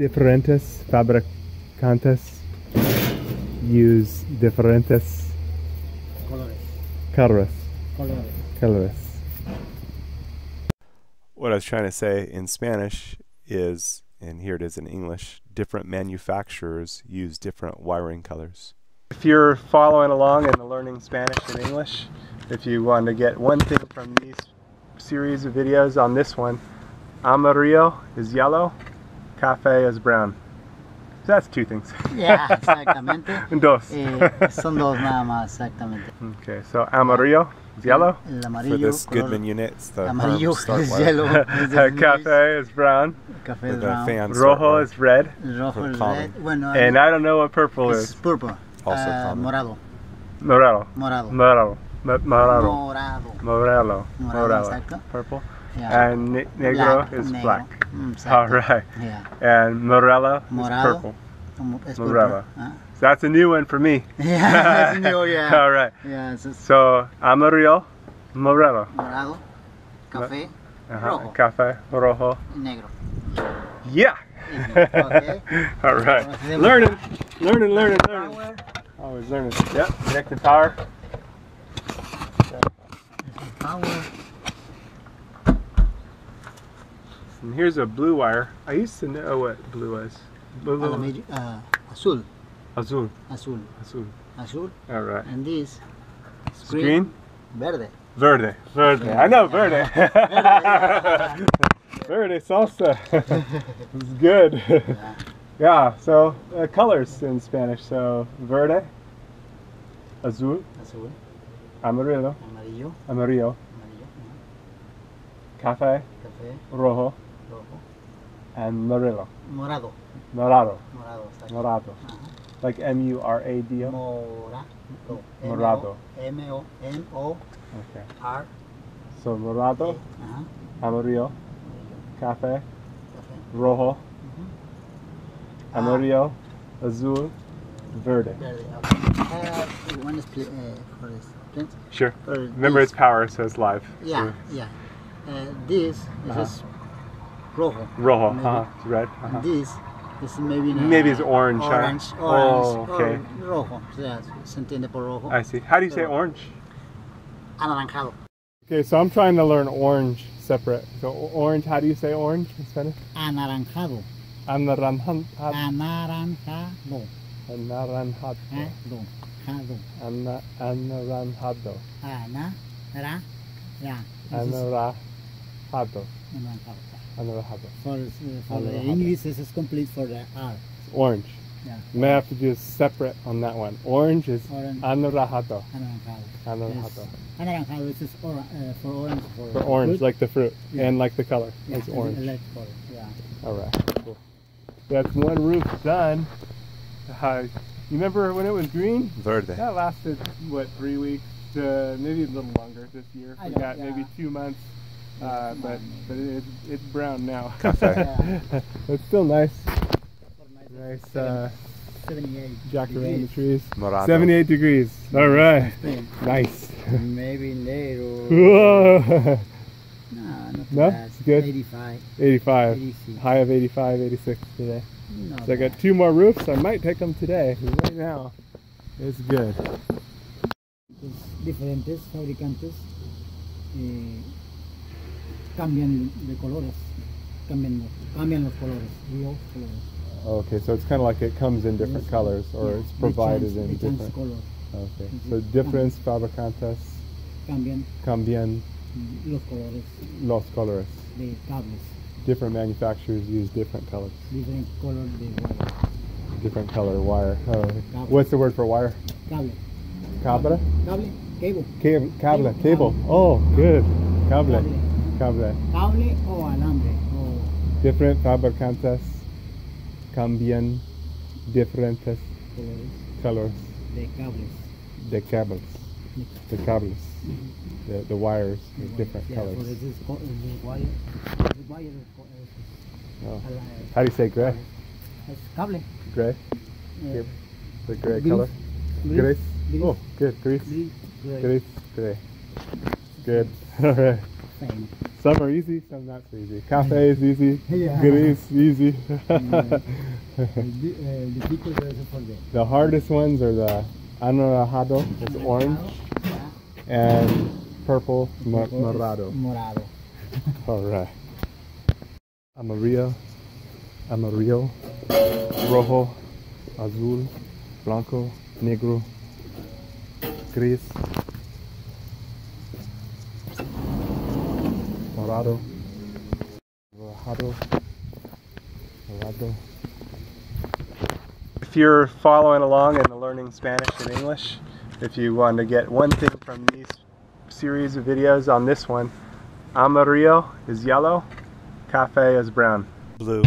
Diferentes fabricantes use diferentes colores. What I was trying to say in Spanish is, and here it is in English, different manufacturers use different wiring colors. If you're following along and learning Spanish and English, if you want to get one thing from these series of videos on this one, amarillo is yellow, café is brown. So that's two things. Yeah, exactamente. Dos. Son dos nada más, exactamente. Okay, so amarillo is yellow. El amarillo, for this Goodman unit, it's the amarillo start es wire. yellow. Café is brown. Café For es the brown. fan start Rojo wire. is red. Rojo es common. red. Bueno, And I don't know what purple it's is. purple. Also common. Morado. Morado. Morado. Morado. Morado. Morado. Morado. Morado, exacto. Purple. Yeah. And negro is negro. black. Exacto. All right. Yeah. And morello is Morado. purple. Es Morado. purple. So that's a new one for me. Yeah, it's new, yeah. All right. Yeah, it's So amarillo, morado. morado, café, rojo, Café, rojo. negro. Yeah. Okay. All right. Learning. Always learning. Yep. Connected power. Power. And here's a blue wire. I used to know what blue was. Azul. Azul. Azul. Azul. Azul. All right. And this Green. verde. Verde. Verde. I know verde. Yeah. Verde salsa. It's good. Yeah. Yeah. So colors in Spanish. So verde, azul, Azul, amarillo, amarillo, amarillo, amarillo, café, café, rojo, rojo, and morado. morado. Morado. Morado. Exacto. Morado. Ajá. Like M-U-R-A-D-O. Morado. Morado. M-O-R. Okay. Ajá. So morado, amarillo, café, Café. rojo, amarillo, azul, verde. Verde. Okay. One is for this. Print. Sure. For Remember this. it's power, it says live. Yeah, So yeah. This is just rojo. rojo, Maybe. it's red. And this is maybe Maybe it's orange, huh? Orange. Oh, okay. Or rojo. Yeah, se entiende por rojo. I see. How do you say orange? Anaranjado. Okay, so I'm trying to learn orange separate. So orange, how do you say orange in Spanish? Anaranjado. Anaranjado. Anaranjado. Anaranjado. Jado. Anaranjado. Anaranjado. Anaranjado. Anaranjado. Anaranjado. For the English, this is complete for the R. Orange. Yeah. You may have to do separate on that one. Orange is Orange. anaranjado. Anaranjado. Anaranjado. Anaranjado is for orange. For orange, fruit. like the fruit, Yeah. and like the color. Yeah, It's orange. like color. Yeah. All right. Cool. That's one roof done. You remember when it was green? Verde. That lasted, what, 3 weeks? Maybe a little longer this year. I We don't- got yeah. maybe 2 months. Yeah, But it's brown now. Café. It's still nice. For my Nice 78. jacaranda trees. Morado. 78 degrees. All right. Spain. Nice. Maybe later. Whoa. No, not too No? bad. It's good? 85. 85. 86. High of 85, 86 today. Not So I got bad. 2 more roofs. I might take them today. Right now, it's good. Diferentes fabricantes cambian de colores. Cambian los colores. Los colores. Okay, so it's kind of like it comes in different Yes, colors, or yeah. it's provided in They change different. color. Okay, Mhm. so difference fabricantes Cambian cambian los colores los colores. de cables. Different manufacturers use different colors, Different color de wire. different color wire. What's the word for wire? Cable. Cabra? Cable. Cable. Cable. Cable. Oh, good. Cable. Cable. Cable. Cable o alambre. O Different fabricantes cambian diferentes colores colors de cables. de cables. The cables. The wires The with different wire. colors. Yeah, for this the wire. The wire Oh. is How do you say gray? cable. Gray? Yeah. The gray Gris. color? Gris. Gris? Gris. Oh, good. Gris. Gris. Gray. Gris. Gray. Good. All right. Same. Some are easy, some not so easy. Cafe is easy. Yeah. Gris easy. Difficult to forget. The hardest ones are the anaranjado, it's orange, and purple, morado. Morado. All right. Amarillo, rojo, azul, blanco, negro, gris, morado, morado. If you're following along in the Learning Spanish and English, if you want to get one thing from these series of videos on this one, amarillo is yellow, cafe is brown. Blue.